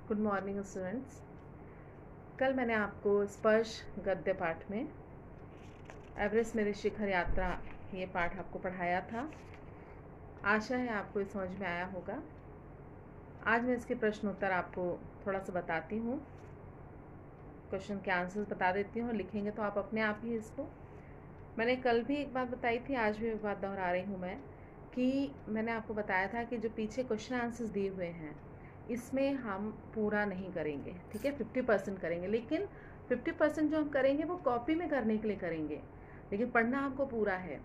Good morning students. कल मैंने आपको स्पर्श गद्य पाठ में एवरेस्ट मेरी शिखर यात्रा ये पाठ आपको पढ़ाया था। आशा है आपको ये समझ में आया होगा। आज मैं इसके प्रश्न उत्तर आपको थोड़ा सा बताती हूँ, क्वेश्चन के आंसर्स बता देती हूँ। लिखेंगे तो आप अपने आप ही इसको। मैंने कल भी एक बात बताई थी, आज भी एक बात दोहरा रही हूँ मैं, कि मैंने आपको बताया था कि जो पीछे क्वेश्चन आंसर्स दिए हुए हैं इसमें हम पूरा नहीं करेंगे, ठीक है। 50% करेंगे, लेकिन 50% जो हम करेंगे वो कॉपी में करने के लिए करेंगे, लेकिन पढ़ना आपको पूरा है।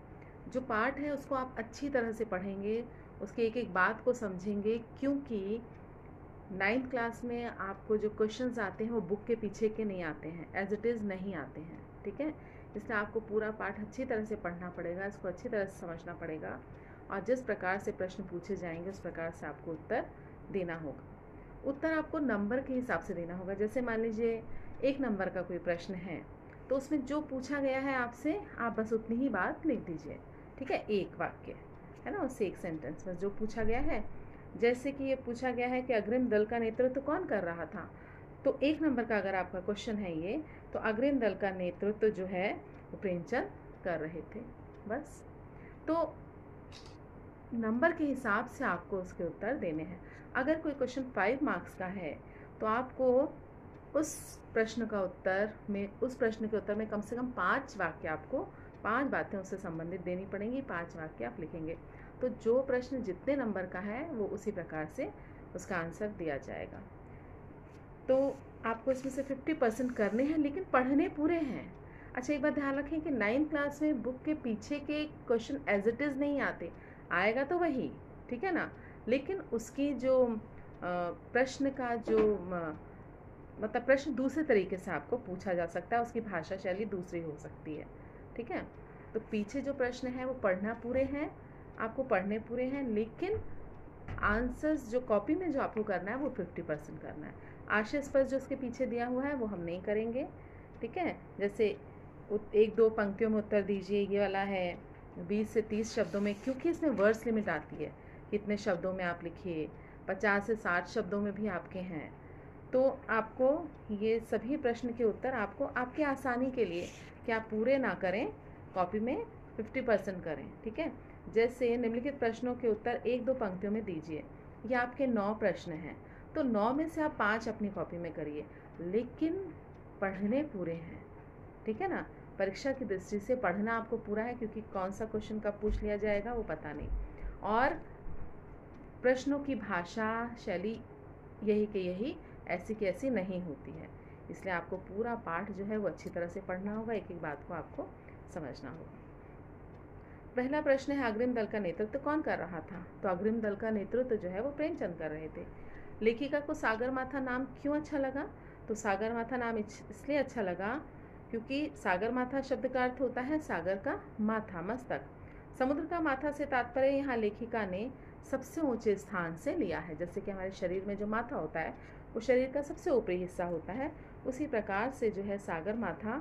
जो पाठ है उसको आप अच्छी तरह से पढ़ेंगे, उसके एक एक बात को समझेंगे, क्योंकि 9th क्लास में आपको जो क्वेश्चंस आते हैं वो बुक के पीछे के नहीं आते हैं, एज इट इज़ नहीं आते हैं, ठीक है। इसलिए आपको पूरा पाठ अच्छी तरह से पढ़ना पड़ेगा, इसको अच्छी तरह से समझना पड़ेगा, और जिस प्रकार से प्रश्न पूछे जाएंगे उस प्रकार से आपको उत्तर देना होगा। उत्तर आपको नंबर के हिसाब से देना होगा। जैसे मान लीजिए 1 नंबर का कोई प्रश्न है तो उसमें जो पूछा गया है आपसे, आप बस उतनी ही बात लिख दीजिए, ठीक है। एक वाक्य है ना, उससे एक सेंटेंस, बस जो पूछा गया है। जैसे कि ये पूछा गया है कि अग्रिम दल का नेतृत्व कौन कर रहा था, तो 1 नंबर का अगर आपका क्वेश्चन है ये, तो अग्रिम दल का नेतृत्व जो है वो प्रेमचंद कर रहे थे, बस। तो नंबर के हिसाब से आपको उसके उत्तर देने हैं। अगर कोई क्वेश्चन 5 मार्क्स का है तो आपको उस प्रश्न के उत्तर में कम से कम 5 वाक्य, आपको 5 बातें उससे संबंधित देनी पड़ेंगी, 5 वाक्य आप लिखेंगे। तो जो प्रश्न जितने नंबर का है वो उसी प्रकार से उसका आंसर दिया जाएगा। तो आपको इसमें से 50% करने हैं, लेकिन पढ़ने पूरे हैं। अच्छा, एक बात ध्यान रखें कि 9th क्लास में बुक के पीछे के क्वेश्चन एज इट इज़ नहीं आते, आएगा तो वही, ठीक है ना, लेकिन उसकी जो प्रश्न का जो मतलब प्रश्न दूसरे तरीके से आपको पूछा जा सकता है, उसकी भाषा शैली दूसरी हो सकती है, ठीक है। तो पीछे जो प्रश्न है वो पढ़ना पूरे हैं, आपको पढ़ने पूरे हैं, लेकिन आंसर्स जो कॉपी में जो आपको करना है वो 50% करना है। आशय स्पर्श जो उसके पीछे दिया हुआ है वो हम नहीं करेंगे, ठीक है। जैसे 1-2 पंक्तियों में उत्तर दीजिए, ये वाला है 20 से 30 शब्दों में, क्योंकि इसमें वर्ड्स लिमिट आती है, कितने शब्दों में आप लिखिए, 50 से 60 शब्दों में भी आपके हैं। तो आपको ये सभी प्रश्न के उत्तर आपको आपकी आसानी के लिए, कि आप पूरे ना करें, कॉपी में 50% करें, ठीक है। जैसे निम्नलिखित प्रश्नों के उत्तर 1-2 पंक्तियों में दीजिए। ये आपके 9 प्रश्न हैं, तो 9 में से आप 5 अपनी कॉपी में करिए, लेकिन पढ़ने पूरे हैं, ठीक है ना। परीक्षा की दृष्टि से पढ़ना आपको पूरा है, क्योंकि कौन सा क्वेश्चन कब पूछ लिया जाएगा वो पता नहीं, और प्रश्नों की भाषा शैली यही कि यही, ऐसी की ऐसी नहीं होती है। इसलिए आपको पूरा पाठ जो है वो अच्छी तरह से पढ़ना होगा, एक एक बात को आपको समझना होगा। पहला प्रश्न है, अग्रिम दल का नेतृत्व कौन कर रहा था, तो अग्रिम दल का नेतृत्व जो है वो प्रेमचंद कर रहे थे। लेखिका को सागरमाथा नाम क्यों अच्छा लगा, तो सागरमाथा नाम इसलिए अच्छा लगा क्योंकि सागरमाथा शब्द का अर्थ होता है सागर का माथा, मस्तक। समुद्र का माथा से तात्पर्य यहाँ लेखिका ने सबसे ऊंचे स्थान से लिया है। जैसे कि हमारे शरीर में जो माथा होता है वो शरीर का सबसे ऊपरी हिस्सा होता है, उसी प्रकार से जो है सागर माथा,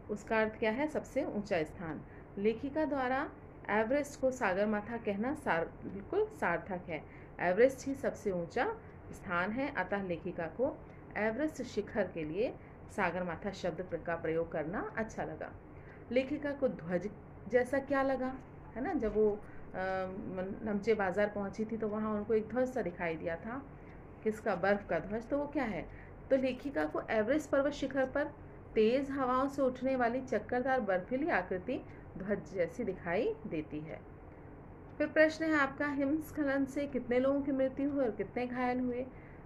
उसका अर्थ क्या है, सबसे ऊंचा स्थान। लेखिका द्वारा एवरेस्ट को सागर माथा कहना बिल्कुल सार्थक है। एवरेस्ट ही सबसे ऊंचा स्थान है, अतः लेखिका को एवरेस्ट शिखर के लिए सागर माथा शब्द का प्रयोग करना अच्छा लगा। लेखिका को ध्वज जैसा क्या लगा, है ना, जब वो नमचे बाजार पहुंची थी तो वहाँ उनको एक ध्वज सा दिखाई दिया था, किसका, बर्फ का ध्वज। तो वो क्या है, तो लेखिका को एवरेस्ट पर्वत शिखर पर तेज हवाओं से उठने वाली चक्करदार बर्फीली आकृति ध्वज जैसी दिखाई देती है। फिर प्रश्न है आपका, हिमस्खलन से कितने लोगों की मृत्यु हुई और कितने घायल हुए,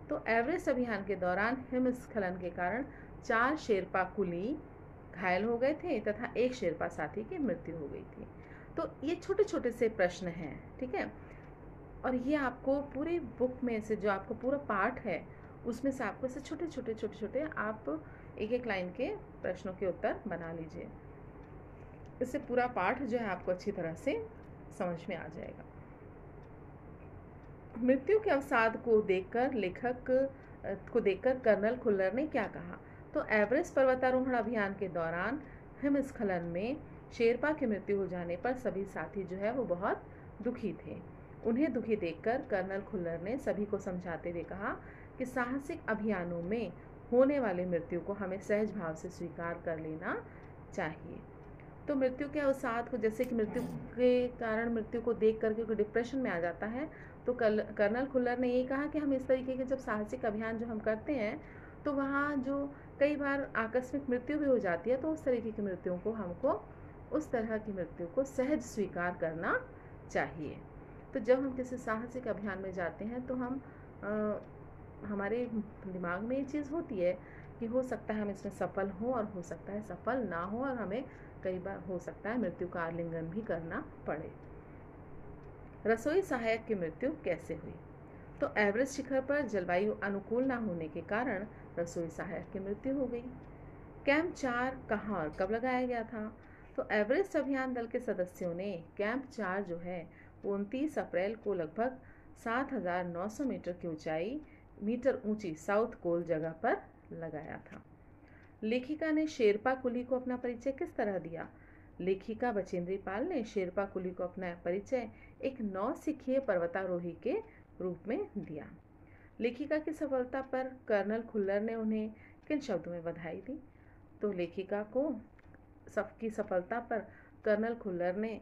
तो एवरेस्ट अभियान के दौरान हिमस्खलन के कारण 4 शेरपा कुली घायल हो गए थे तथा 1 शेरपा साथी की मृत्यु हो गई थी। तो ये छोटे छोटे से प्रश्न हैं, ठीक है, और ये आपको पूरी बुक में से जो आपको पूरा पाठ है उसमें से आपको से छोटे छोटे आप एक एक लाइन के प्रश्नों के उत्तर बना लीजिए। इससे पूरा पाठ जो है आपको अच्छी तरह से समझ में आ जाएगा। मृत्यु के अवसाद को देखकर कर्नल खुल्लर ने क्या कहा, तो एवरेस्ट पर्वतारोहण अभियान के दौरान हिमस्खलन में शेरपा की मृत्यु हो जाने पर सभी साथी जो है वो बहुत दुखी थे। उन्हें दुखी देखकर कर्नल खुल्लर ने सभी को समझाते हुए कहा कि साहसिक अभियानों में होने वाली मृत्यु को हमें सहज भाव से स्वीकार कर लेना चाहिए। तो मृत्यु के अवसाद को, जैसे कि मृत्यु के कारण मृत्यु को देख करके कोई डिप्रेशन में आ जाता है, तो कर्नल खुल्लर ने ये कहा कि हम इस तरीके के जब साहसिक अभियान जो हम करते हैं तो वहाँ जो कई बार आकस्मिक मृत्यु भी हो जाती है, तो उस तरीके की मृत्युओं को हमको उस तरह की मृत्यु को सहज स्वीकार करना चाहिए। तो जब हम किसी साहसिक अभियान में जाते हैं तो हम हमारे दिमाग में ये चीज़ होती है कि हो सकता है हम इसमें सफल हों और हो सकता है सफल ना हो, और हमें कई बार हो सकता है मृत्यु का आलिंगन भी करना पड़े। रसोई सहायक की मृत्यु कैसे हुई? तो एवरेस्ट शिखर पर जलवायु अनुकूल न होने के कारण रसोई सहायक की मृत्यु हो गई। कैंप 4 कहाँ और कब लगाया गया था? तो एवरेस्ट अभियान दल के सदस्यों ने कैंप 4 जो है 29 अप्रैल को लगभग 7,900 मीटर की मीटर ऊंची साउथ कोल जगह पर लगाया था। लेखिका ने शेरपा कुली को अपना परिचय किस तरह दिया? लेखिका बचेंद्री पाल ने शेरपा कुली को अपना परिचय एक नौसिखिए पर्वतारोही के रूप में दिया। लेखिका की सफलता पर कर्नल खुल्लर ने उन्हें किन शब्दों में बधाई दी? तो लेखिका को सबकी सफलता पर कर्नल खुल्लर ने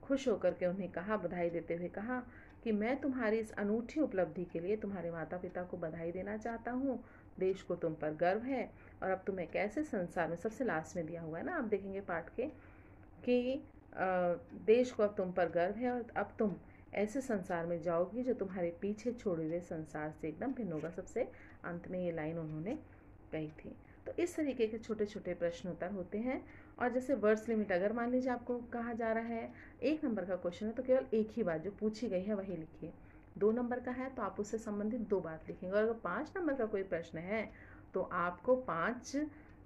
खुश होकर के उन्हें कहा, बधाई देते हुए कहा कि मैं तुम्हारी इस अनूठी उपलब्धि के लिए तुम्हारे माता पिता को बधाई देना चाहता हूँ। देश को तुम पर गर्व है, और अब तुम एक ऐसे संसार में, सबसे लास्ट में दिया हुआ है ना, आप देखेंगे पाठ के, कि देश को अब तुम पर गर्व है और अब तुम ऐसे संसार में जाओगी जो तुम्हारे पीछे छोड़े हुए संसार से एकदम भिन्न होगा। सबसे अंत में ये लाइन उन्होंने कही थी। तो इस तरीके के छोटे छोटे प्रश्न उत्तर होते हैं। और जैसे वर्ड्स लिमिट, अगर मान लीजिए आपको कहा जा रहा है 1 नंबर का क्वेश्चन है तो केवल एक ही बात जो पूछी गई है वही लिखिए। 2 नंबर का है तो आप उससे संबंधित 2 बात लिखेंगे, और अगर 5 नंबर का कोई प्रश्न है तो आपको 5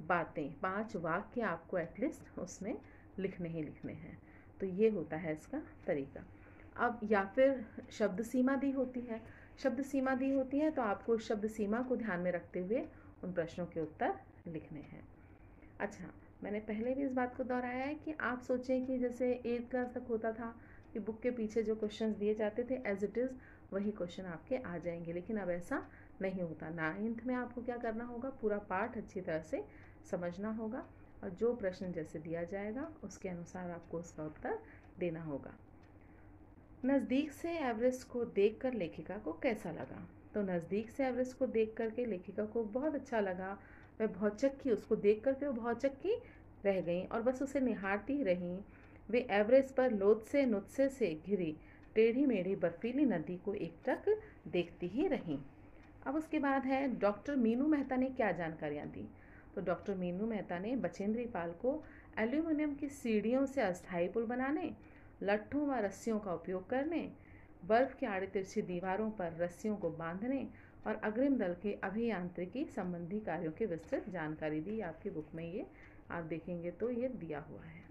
बातें, 5 वाक्य आपको एटलीस्ट उसमें लिखने ही लिखने हैं। तो ये होता है इसका तरीका। अब या फिर शब्द सीमा दी होती है, शब्द सीमा दी होती है तो आपको उस शब्द सीमा को ध्यान में रखते हुए उन प्रश्नों के उत्तर लिखने हैं। अच्छा, मैंने पहले भी इस बात को दोहराया है कि आप सोचें कि जैसे 8th क्लास तक होता था कि बुक के पीछे जो क्वेश्चंस दिए जाते थे एज इट इज़ वही क्वेश्चन आपके आ जाएंगे, लेकिन अब ऐसा नहीं होता। 9th में आपको क्या करना होगा, पूरा पाठ अच्छी तरह से समझना होगा, और जो प्रश्न जैसे दिया जाएगा उसके अनुसार आपको उसका उत्तर देना होगा। नज़दीक से एवरेस्ट को देखकर लेखिका को कैसा लगा? तो नज़दीक से एवरेस्ट को देख करके लेखिका को बहुत अच्छा लगा। वह बहुत चक्की, उसको देख करके वो बहुत चक्की रह गई और बस उसे निहारती ही रहीं। वे एवरेस्ट पर लोत्से नुत्से से घिरी टेढ़ी मेढ़ी बर्फीली नदी को एकटक देखती ही रहीं। अब उसके बाद है डॉक्टर मीनू मेहता ने क्या जानकारियाँ दी? तो डॉक्टर मीनू मेहता ने बचेंद्री पाल को एल्यूमिनियम की सीढ़ियों से अस्थायी पुल बनाने, लट्ठों व रस्सियों का उपयोग करने, बर्फ की आड़ी तिरछी दीवारों पर रस्सियों को बांधने और अग्रिम दल के अभियांत्रिकी संबंधी कार्यों की विस्तृत जानकारी दी। आपकी बुक में ये आप देखेंगे तो ये दिया हुआ है।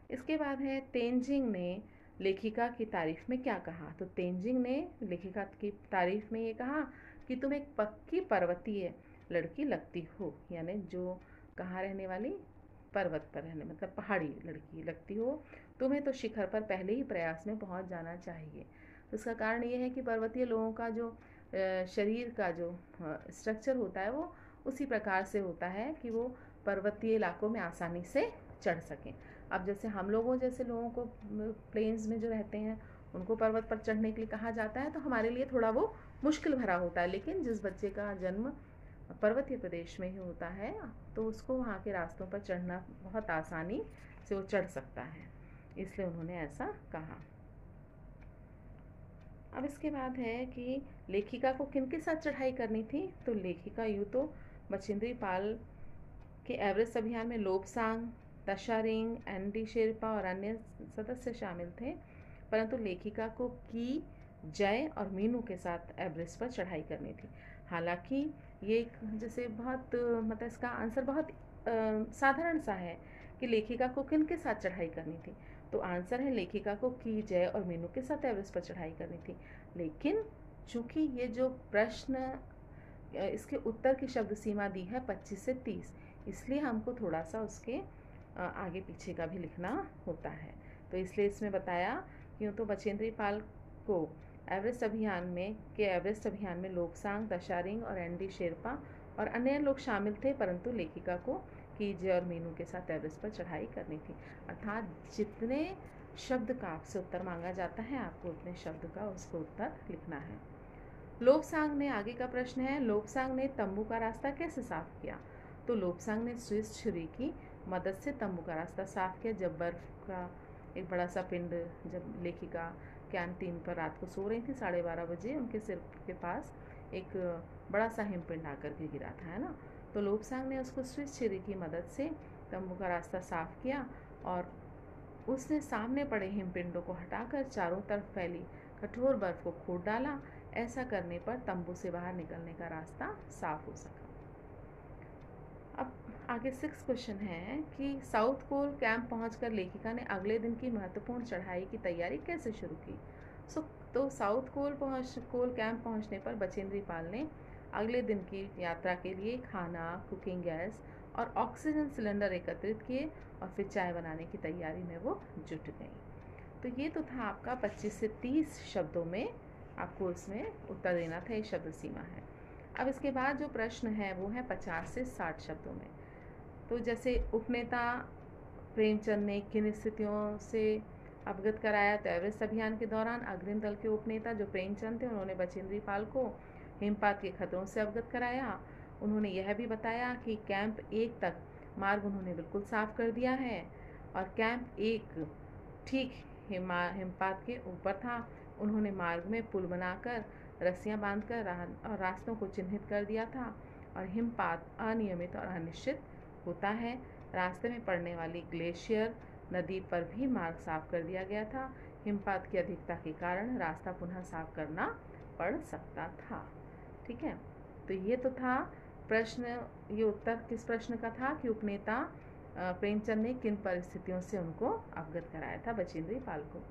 इसके बाद है तेंजिंग ने लेखिका की तारीफ में क्या कहा? तो तेंजिंग ने लेखिका की तारीफ में ये कहा कि तुम एक पक्की पर्वतीय लड़की लगती हो, यानी जो कहाँ रहने वाली, पर्वत पर रहने, मतलब पहाड़ी लड़की लगती हो। तुम्हें तो शिखर पर पहले ही प्रयास में पहुंच जाना चाहिए। तो इसका कारण ये है कि पर्वतीय लोगों का जो शरीर का जो स्ट्रक्चर होता है वो उसी प्रकार से होता है कि वो पर्वतीय इलाकों में आसानी से चढ़ सकें। अब जैसे हम लोगों जैसे लोगों को प्लेन्स में जो रहते हैं उनको पर्वत पर चढ़ने के लिए कहा जाता है, तो हमारे लिए थोड़ा वो मुश्किल भरा होता है। लेकिन जिस बच्चे का जन्म पर्वतीय प्रदेश में ही होता है तो उसको वहाँ के रास्तों पर चढ़ना बहुत आसानी से वो चढ़ सकता है, इसलिए उन्होंने ऐसा कहा। अब इसके बाद है कि लेखिका को किन के साथ चढ़ाई करनी थी? तो लेखिका यूँ तो बचेंद्री पाल के एवरेस्ट अभियान में लोबसांग, तशारिंग, एनडी शेरपा और अन्य सदस्य शामिल थे, परंतु लेखिका को की, जय और मीनू के साथ एवरेस्ट पर चढ़ाई करनी थी। हालांकि ये जैसे बहुत मतलब इसका आंसर बहुत साधारण सा है कि लेखिका को किन के साथ चढ़ाई करनी थी, तो आंसर है लेखिका को की, जय और मीनू के साथ एवरेस्ट पर चढ़ाई करनी थी। लेकिन चूंकि ये जो प्रश्न इसके उत्तर की शब्द सीमा दी है 25 से 30, इसलिए हमको थोड़ा सा उसके आगे पीछे का भी लिखना होता है। तो इसलिए इसमें बताया कि यूँ तो बचेंद्री पाल को एवरेस्ट अभियान में लोबसांग, दशारिंग और एनडी शेरपा और अन्य लोग शामिल थे, परंतु लेखिका को कीजे और मीनू के साथ एवरेस्ट पर चढ़ाई करनी थी। अर्थात जितने शब्द का आपसे उत्तर मांगा जाता है, आपको उतने शब्द का उसको उत्तर लिखना है। लोबसांग ने, आगे का प्रश्न है, लोबसांग ने तंबू का रास्ता कैसे साफ किया? तो लोबसांग ने स्विस छुरी की मदद से तंबू का रास्ता साफ किया। जब बर्फ का एक बड़ा सा पिंड, जब लेखिका कैंटीन पर रात को सो रही थी 12:30 बजे, उनके सिर के पास एक बड़ा सा हिमपिंड आकर के गिरा था, है ना। तो लोबसांग ने उसको स्विस छुरी की मदद से तंबू का रास्ता साफ किया और उसने सामने पड़े हिमपिंडों को हटाकर चारों तरफ फैली कठोर बर्फ को खोद डाला। ऐसा करने पर तंबू से बाहर निकलने का रास्ता साफ हो सका। अब आगे 6 क्वेश्चन है कि साउथ पोल कैंप पहुंचकर लेखिका ने अगले दिन की महत्वपूर्ण चढ़ाई की तैयारी कैसे शुरू की? तो साउथ कोल कैंप पहुंचने पर बचेंद्री पाल ने अगले दिन की यात्रा के लिए खाना, कुकिंग गैस और ऑक्सीजन सिलेंडर एकत्रित किए और फिर चाय बनाने की तैयारी में वो जुट गई। तो ये तो था आपका 25 से 30 शब्दों में आपको इसमें उत्तर देना था, ये शब्द सीमा है। अब इसके बाद जो प्रश्न है वो है 50 से 60 शब्दों में। तो जैसे उपनेता प्रेमचंद ने किन स्थितियों से अवगत कराया? तो एवरेस्ट अभियान के दौरान अग्रिम दल के उपनेता जो प्रेमचंद थे, उन्होंने बचेंद्री पाल को हिमपात के खतरों से अवगत कराया। उन्होंने यह भी बताया कि कैंप 1 तक मार्ग उन्होंने बिल्कुल साफ कर दिया है और कैंप 1 ठीक हिमपात के ऊपर था। उन्होंने मार्ग में पुल बनाकर रस्सियां बांधकर और रास्तों को चिन्हित कर दिया था और हिमपात अनियमित और अनिश्चित होता है। रास्ते में पड़ने वाली ग्लेशियर नदी पर भी मार्ग साफ कर दिया गया था। हिमपात की अधिकता के कारण रास्ता पुनः साफ करना पड़ सकता था। ठीक है, तो ये तो था प्रश्न। ये उत्तर किस प्रश्न का था कि उपनेता प्रेमचंद ने किन परिस्थितियों से उनको अवगत कराया था, बचेंद्री पाल को।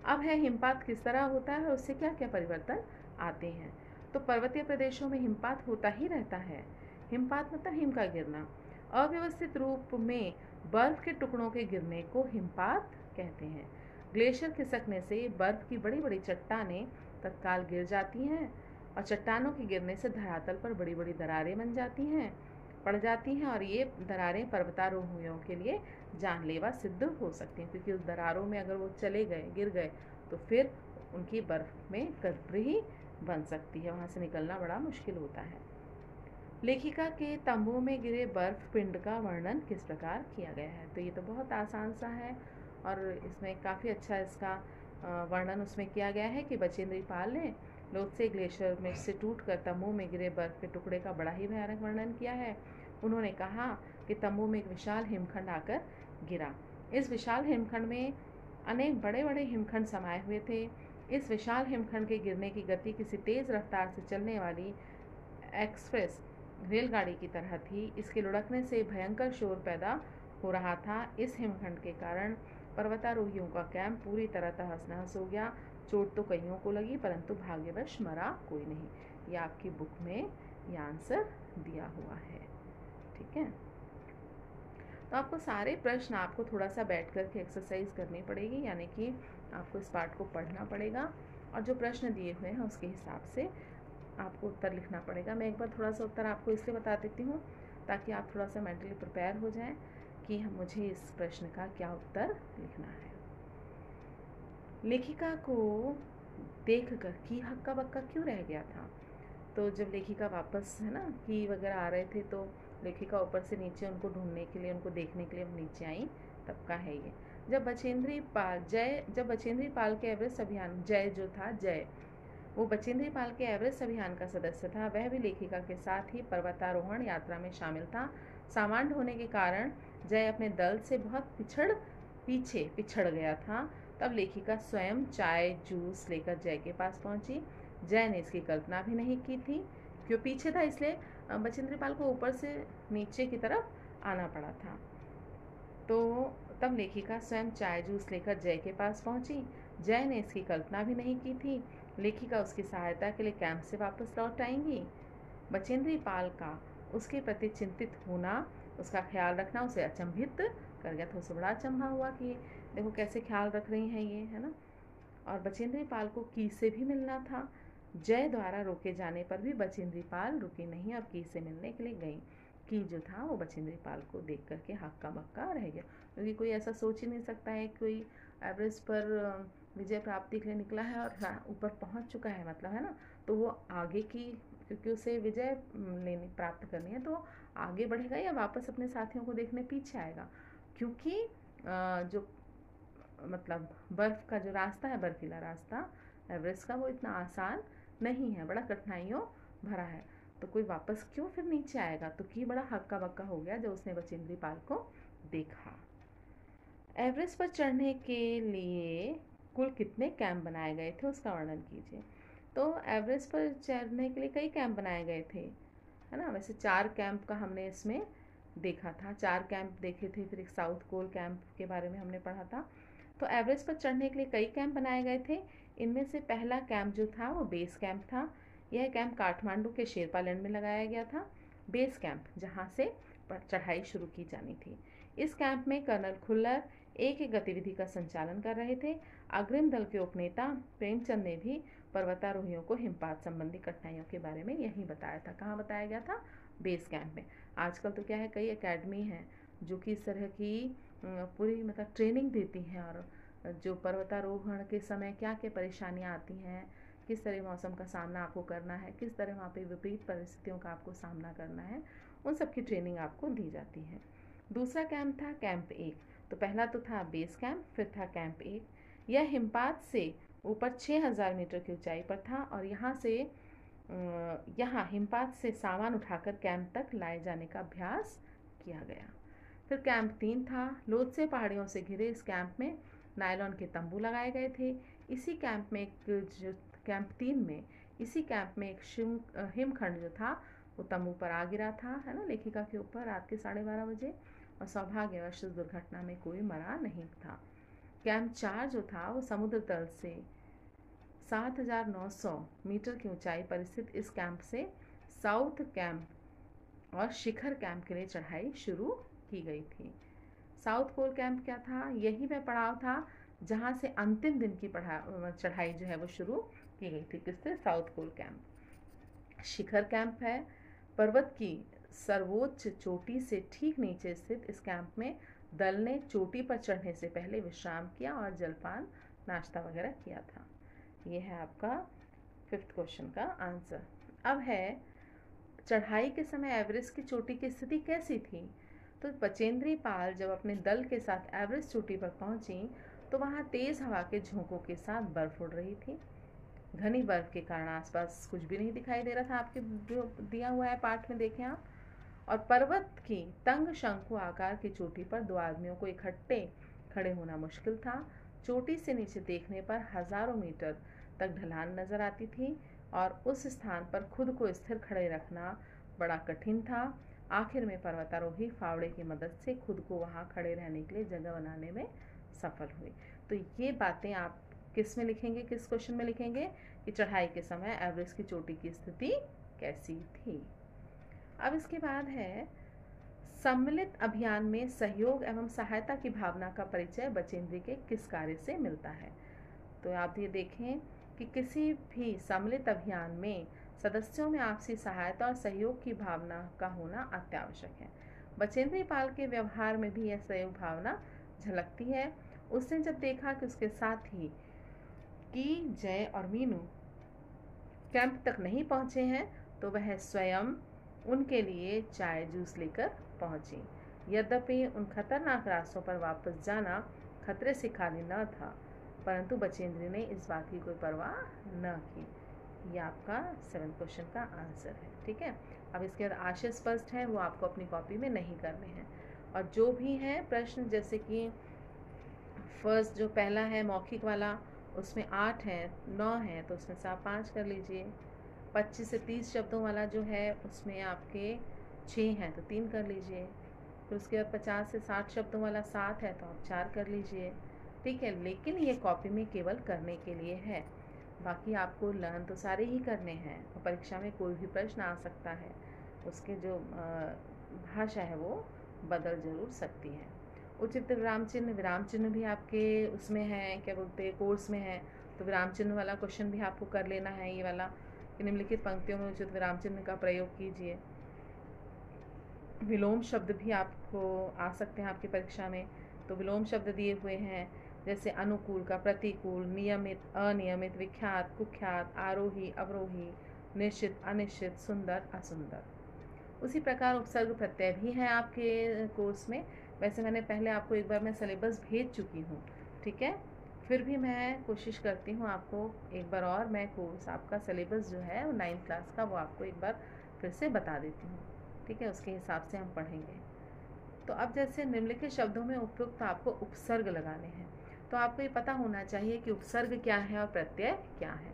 अब है हिमपात किस तरह होता है और उससे क्या क्या परिवर्तन आते हैं। तो पर्वतीय प्रदेशों में हिमपात होता ही रहता है। हिमपात मतलब हिम का गिरना। अव्यवस्थित रूप में बर्फ के टुकड़ों के गिरने को हिमपात कहते हैं। ग्लेशियर खिसकने से बर्फ की बड़ी बड़ी चट्टानें तत्काल गिर जाती हैं और चट्टानों के गिरने से धरातल पर बड़ी बड़ी दरारें पड़ जाती हैं और ये दरारें पर्वतारोहियों के लिए जानलेवा सिद्ध हो सकती हैं, क्योंकि उस दरारों में अगर वो चले गए, गिर गए, तो फिर उनकी बर्फ में गड्ढी बन सकती है, वहाँ से निकलना बड़ा मुश्किल होता है। लेखिका के तंबू में गिरे बर्फ पिंड का वर्णन किस प्रकार किया गया है? तो ये तो बहुत आसान सा है और इसमें काफ़ी अच्छा इसका वर्णन उसमें किया गया है कि बचेंद्री पाल ने लोत्से ग्लेशियर में से टूटकर तंबू में गिरे बर्फ के टुकड़े का बड़ा ही भयानक वर्णन किया है। उन्होंने कहा कि तंबू में एक विशाल हिमखंड आकर गिरा। इस विशाल हिमखंड में अनेक बड़े बड़े हिमखंड समाये हुए थे। इस विशाल हिमखंड के गिरने की गति किसी तेज़ रफ्तार से चलने वाली एक्सप्रेस रेलगाड़ी की तरह थी। इसके लुढ़कने से भयंकर शोर पैदा हो रहा था। इस हिमखंड के कारण पर्वतारोहियों का कैंप पूरी तरह तहस नहस हो गया। चोट तो कईयों को लगी, परंतु भाग्यवश मरा कोई नहीं। ये आपकी बुक में ये आंसर दिया हुआ है। ठीक है, तो आपको सारे प्रश्न आपको थोड़ा सा बैठ कर के एक्सरसाइज करनी पड़ेगी, यानी कि आपको इस पार्ट को पढ़ना पड़ेगा और जो प्रश्न दिए हुए हैं उसके हिसाब से आपको उत्तर लिखना पड़ेगा। मैं एक बार थोड़ा सा उत्तर आपको इसलिए बता देती हूँ ताकि आप थोड़ा सा मेंटली प्रिपेयर हो जाएं कि मुझे इस प्रश्न का क्या उत्तर लिखना है। लेखिका को देखकर की हक्का बक्का क्यों रह गया था? तो जब लेखिका वापस, है ना, की वगैरह आ रहे थे, तो लेखिका ऊपर से नीचे उनको ढूंढने के लिए, उनको देखने के लिए नीचे आई, तब का है ये। जब बचेंद्री पाल के एवरेस्ट अभियान, जय वो बचेंद्री पाल के एवरेस्ट अभियान का सदस्य था। वह भी लेखिका के साथ ही पर्वतारोहण यात्रा में शामिल था। सामान्य होने के कारण जय अपने दल से बहुत पीछे पिछड़ गया था। तब लेखिका स्वयं चाय जूस लेकर जय के पास पहुंची। जय ने इसकी कल्पना भी नहीं की थी, क्यों पीछे था इसलिए बचेंद्री पाल को ऊपर से नीचे की तरफ आना पड़ा था। तो तब लेखिका स्वयं चाय जूस लेकर जय के पास पहुंची। जय ने इसकी कल्पना भी नहीं की थी लेखिका उसकी सहायता के लिए कैंप से वापस लौट आएंगी। बचेंद्री पाल का उसके प्रति चिंतित होना, उसका ख्याल रखना उसे अचंभित कर गया था। उसे बड़ा अचंभा हुआ कि देखो कैसे ख्याल रख रही हैं ये, है ना। और बचेंद्री पाल को की से भी मिलना था। जय द्वारा रोके जाने पर भी बचेंद्री पाल रुकी नहीं और की से मिलने के लिए गई। की जो था वो बचेंद्री पाल को देख करके हक्का बक्का रह गया, क्योंकि कोई ऐसा सोच ही नहीं सकता है कोई एवरेस्ट पर विजय प्राप्ति के लिए निकला है और ऊपर पहुंच चुका है, मतलब है ना, तो वो आगे की, क्योंकि उसे विजय लेनी प्राप्त करनी है, तो आगे बढ़ेगा या वापस अपने साथियों को देखने पीछे आएगा, क्योंकि जो मतलब बर्फ़ का जो रास्ता है, बर्फीला रास्ता एवरेस्ट का, वो इतना आसान नहीं है, बड़ा कठिनाइयों भरा है, तो कोई वापस क्यों फिर नीचे आएगा। तो की बड़ा हक्का बक्का हो गया जब उसने बचेंद्री पाल को देखा। एवरेस्ट पर चढ़ने के लिए कुल कितने कैंप बनाए गए थे उसका वर्णन कीजिए। तो एवरेस्ट पर चढ़ने के लिए कई कैंप बनाए गए थे, है ना। वैसे 4 कैंप का हमने इसमें देखा था, 4 कैंप देखे थे, फिर एक साउथ कोल कैंप के बारे में हमने पढ़ा था। तो एवरेस्ट पर चढ़ने के लिए कई कैंप बनाए गए थे। इनमें से पहला कैंप जो था वो बेस कैंप था। यह कैंप काठमांडू के शेरपा लैंड में लगाया गया था। बेस कैंप जहाँ से चढ़ाई शुरू की जानी थी। इस कैंप में कर्नल खुल्लर एक एक गतिविधि का संचालन कर रहे थे। अग्रिम दल के उपनेता प्रेमचंद ने भी पर्वतारोहियों को हिमपात संबंधी कठिनाइयों के बारे में यही बताया था। कहाँ बताया गया था? बेस कैंप में। आजकल तो क्या है, कई एकेडमी हैं जो कि इस तरह की पूरी मतलब ट्रेनिंग देती हैं, और जो पर्वतारोहण के समय क्या क्या परेशानियाँ आती हैं, किस तरह मौसम का सामना आपको करना है, किस तरह वहाँ पे विपरीत परिस्थितियों का आपको सामना करना है, उन सब की ट्रेनिंग आपको दी जाती है। दूसरा कैंप था कैंप 1। तो पहला तो था बेस कैंप, फिर था कैंप 1। यह हिमपात से ऊपर 6000 मीटर की ऊंचाई पर था और यहाँ हिमपात से सामान उठाकर कैंप तक लाए जाने का अभ्यास किया गया। फिर कैंप 3 था। लोद से पहाड़ियों से घिरे इस कैंप में नायलॉन के तंबू लगाए गए थे। इसी कैंप में कैंप 3 में इसी कैंप में एक हिमखंड जो था वो तंबू पर आ गिरा था, है ना, लेखिका के ऊपर रात के 12:30 बजे, और सौभाग्यवश इस दुर्घटना में कोई मरा नहीं था। कैंप 4 जो था वो समुद्र तल से 7900 मीटर की ऊंचाई पर स्थित इस कैंप से साउथ कैंप और शिखर कैंप के लिए चढ़ाई शुरू की गई थी। साउथ पोल कैंप क्या था? यही वह पड़ाव था जहां से अंतिम दिन की चढ़ाई जो है वो शुरू की गई थी। किससे? South pole camp. शिखर कैंप है पर्वत की सर्वोच्च चोटी से ठीक नीचे स्थित। इस कैंप में दल ने चोटी पर चढ़ने से पहले विश्राम किया और जलपान नाश्ता वगैरह किया था। ये है आपका 5th क्वेश्चन का आंसर। अब है चढ़ाई के समय एवरेस्ट की चोटी की स्थिति कैसी थी। तो बचेंद्री पाल जब अपने दल के साथ एवरेस्ट चोटी पर पहुंची तो वहां तेज हवा के झोंकों के साथ बर्फ उड़ रही थी। घनी बर्फ के कारण आसपास कुछ भी नहीं दिखाई दे रहा था। आपके जो दिया हुआ है पाठ में देखें आप। और पर्वत की तंग शंकु आकार की चोटी पर 2 आदमियों को इकट्ठे खड़े होना मुश्किल था। चोटी से नीचे देखने पर हजारों मीटर तक ढलान नजर आती थी और उस स्थान पर खुद को स्थिर खड़े रखना बड़ा कठिन था। आखिर में पर्वतारोही फावड़े की मदद से खुद को वहां खड़े रहने के लिए जगह बनाने में सफल हुए। तो ये बातें आप किस में लिखेंगे, किस क्वेश्चन में लिखेंगे कि चढ़ाई के समय एवरेस्ट की चोटी की स्थिति कैसी थी। अब इसके बाद है सम्मिलित अभियान में सहयोग एवं सहायता की भावना का परिचय बचेंद्री के किस कार्य से मिलता है। तो आप ये देखें कि किसी भी सम्मिलित अभियान में सदस्यों में आपसी सहायता और सहयोग की भावना का होना अत्यावश्यक है। बचेंद्री पाल के व्यवहार में भी यह सहयोग भावना झलकती है। उसने जब देखा कि उसके साथी की, जय और मीनू कैंप तक नहीं पहुंचे हैं तो वह स्वयं उनके लिए चाय जूस लेकर पहुंची। यद्यपि उन खतरनाक रास्तों पर वापस जाना खतरे से खाली न था, परंतु बचेंद्री ने इस बात की कोई परवाह न की। ये आपका 7th क्वेश्चन का आंसर है। ठीक है। अब इसके बाद आशय स्पष्ट है, वो आपको अपनी कॉपी में नहीं करने हैं। और जो भी है प्रश्न, जैसे कि फर्स्ट जो पहला है मौखिक वाला, उसमें 8 है, 9 है, तो उसमें से आप 5 कर लीजिए। 25 से 30 शब्दों वाला जो है उसमें आपके 6 हैं तो 3 कर लीजिए। फिर उसके बाद 50 से 60 शब्दों वाला 7 है तो आप 4 कर लीजिए। ठीक है। लेकिन ये कॉपी में केवल करने के लिए है, बाकी आपको लर्न तो सारे ही करने हैं। और परीक्षा में कोई भी प्रश्न आ सकता है, उसके जो भाषा है वो बदल जरूर सकती है। उचित विराम चिन्ह भी आपके उसमें है, क्या बोलते हैं, कोर्स में है, तो विराम चिन्ह वाला क्वेश्चन भी आपको कर लेना है, ये वाला कि निम्नलिखित पंक्तियों में उचित विराम चिन्ह का प्रयोग कीजिए। विलोम शब्द भी आपको आ सकते हैं आपकी परीक्षा में, तो विलोम शब्द दिए हुए हैं जैसे अनुकूल का प्रतिकूल, नियमित अनियमित, विख्यात कुख्यात, आरोही अवरोही, निश्चित अनिश्चित, सुंदर असुंदर। उसी प्रकार उपसर्ग प्रत्यय भी हैं आपके कोर्स में। वैसे मैंने पहले आपको एक बार मैं सिलेबस भेज चुकी हूँ, ठीक है, फिर भी मैं कोशिश करती हूँ आपको एक बार और मैं कोर्स आपका सिलेबस जो है वो 9th क्लास का वो आपको एक बार फिर से बता देती हूँ, ठीक है, उसके हिसाब से हम पढ़ेंगे। तो अब जैसे निम्नलिखित शब्दों में उपयुक्त आपको उपसर्ग लगाने हैं, तो आपको ये पता होना चाहिए कि उपसर्ग क्या है और प्रत्यय क्या है।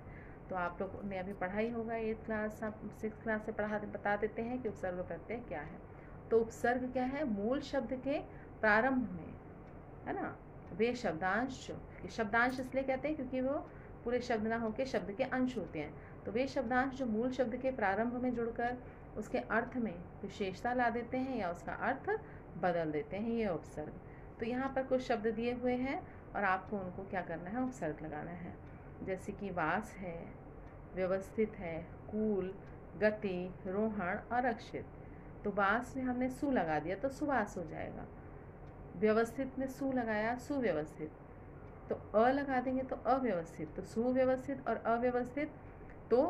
तो आप लोग ने अभी पढ़ा ही होगा, 8th क्लास, आप 6th क्लास से बता देते हैं कि उपसर्ग प्रत्यय क्या है। तो उपसर्ग क्या है, मूल शब्द के प्रारंभ में, है ना, वे शब्दांश, शब्दांश इसलिए कहते हैं क्योंकि वो पूरे शब्द ना होकर शब्द के अंश होते हैं, तो वे शब्दांश जो मूल शब्द के प्रारंभ में जुड़कर उसके अर्थ में विशेषता ला देते हैं या उसका अर्थ बदल देते हैं, ये उपसर्ग। तो यहाँ पर कुछ शब्द दिए हुए हैं और आपको उनको क्या करना है, उपसर्ग लगाना है। जैसे कि वास है, व्यवस्थित है, कूल, गति, रोहण और रक्षित। तो वास में हमने सु लगा दिया तो सुवास हो जाएगा, व्यवस्थित में सु लगाया सुव्यवस्थित, तो अ लगा देंगे तो अव्यवस्थित, तो सुव्यवस्थित और अव्यवस्थित, तो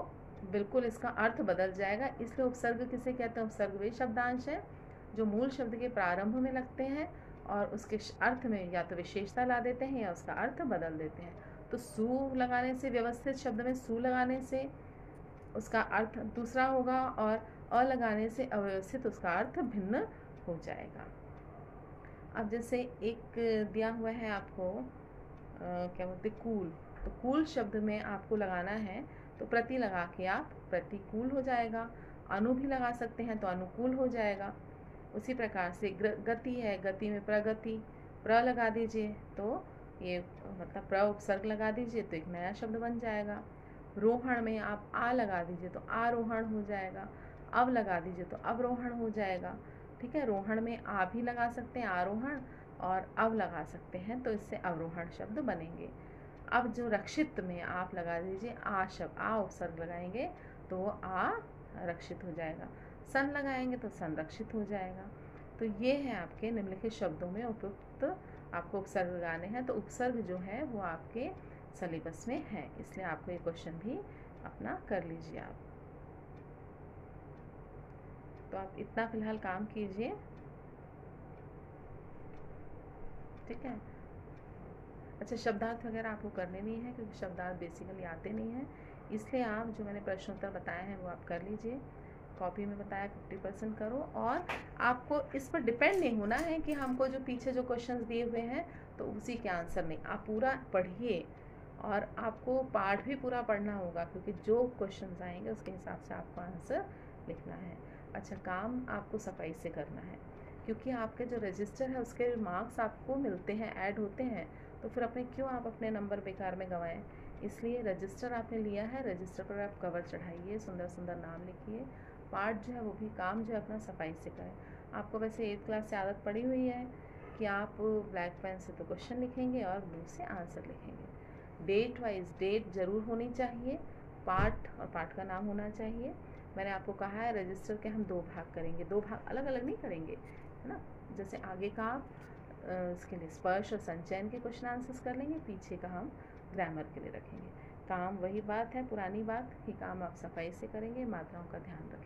बिल्कुल इसका अर्थ बदल जाएगा। इसलिए उपसर्ग किसे कहते हैं, उपसर्ग वे शब्दांश है जो मूल शब्द के प्रारंभ में लगते हैं और उसके अर्थ में या तो विशेषता ला देते हैं या उसका अर्थ बदल देते हैं। तो सु लगाने से, व्यवस्थित शब्द में सु लगाने से उसका अर्थ दूसरा होगा और अ लगाने से अव्यवस्थित उसका अर्थ भिन्न हो जाएगा। अब जैसे एक दिया हुआ है आपको क्या बोलते कूल, तो कूल शब्द में आपको लगाना है तो प्रति लगा के आप प्रतिकूल हो जाएगा, अनु भी लगा सकते हैं तो अनुकूल हो जाएगा। उसी प्रकार से गति है, गति में प्रगति, प्र लगा दीजिए तो ये मतलब प्र उपसर्ग लगा दीजिए तो एक नया शब्द बन जाएगा। रोहण में आप आ लगा दीजिए तो आरोहण हो जाएगा, अव लगा दीजिए तो अवरोहण हो जाएगा, ठीक है। रोहण में आ भी लगा सकते हैं आरोहण और अव लगा सकते हैं तो इससे अवरोहण शब्द बनेंगे। अब जो रक्षित में आप लगा दीजिए आ शब्द, आ उपसर्ग लगाएंगे तो आ रक्षित हो जाएगा, सन लगाएंगे तो संरक्षित हो जाएगा। तो ये है आपके निम्नलिखित शब्दों में उपयुक्त आपको उपसर्ग लगाने हैं। तो उपसर्ग जो है वो आपके सिलेबस में है, इसलिए आपको ये क्वेश्चन भी अपना कर लीजिए आप। तो आप इतना फिलहाल काम कीजिए, ठीक है। अच्छा, शब्दार्थ वगैरह आपको करने नहीं है क्योंकि शब्दार्थ बेसिकली आते नहीं हैं, इसलिए आप जो मैंने प्रश्नोत्तर बताए हैं वो आप कर लीजिए। कॉपी में बताया 50% करो, और आपको इस पर डिपेंड नहीं होना है कि हमको जो पीछे जो क्वेश्चंस दिए हुए हैं तो उसी के आंसर नहीं, आप पूरा पढ़िए और आपको पाठ भी पूरा पढ़ना होगा क्योंकि जो क्वेश्चंस आएंगे उसके हिसाब से आपको आंसर लिखना है। अच्छा, काम आपको सफाई से करना है क्योंकि आपके जो रजिस्टर है उसके मार्क्स आपको मिलते हैं, ऐड होते हैं, तो फिर क्यों आप अपने नंबर बेकार में गंवाएं। इसलिए रजिस्टर आपने लिया है, रजिस्टर पर आप कवर चढ़ाइए, सुंदर सुंदर नाम लिखिए, पाठ जो है वो भी काम जो है अपना सफाई से करें। आपको वैसे 8th क्लास से आदत पड़ी हुई है कि आप ब्लैक पेन से तो क्वेश्चन लिखेंगे और ब्लू से आंसर लिखेंगे। डेट वाइज डेट ज़रूर होनी चाहिए, पाठ और पाठ का नाम होना चाहिए। मैंने आपको कहा है रजिस्टर के हम 2 भाग करेंगे, 2 भाग अलग अलग नहीं करेंगे, है ना। जैसे आगे का आप इसके लिए स्पर्श और संचयन के क्वेश्चन आंसर्स कर लेंगे, पीछे का हम ग्रामर के लिए रखेंगे। काम वही बात है, पुरानी बात कि काम आप सफाई से करेंगे, मात्राओं का ध्यान रखें।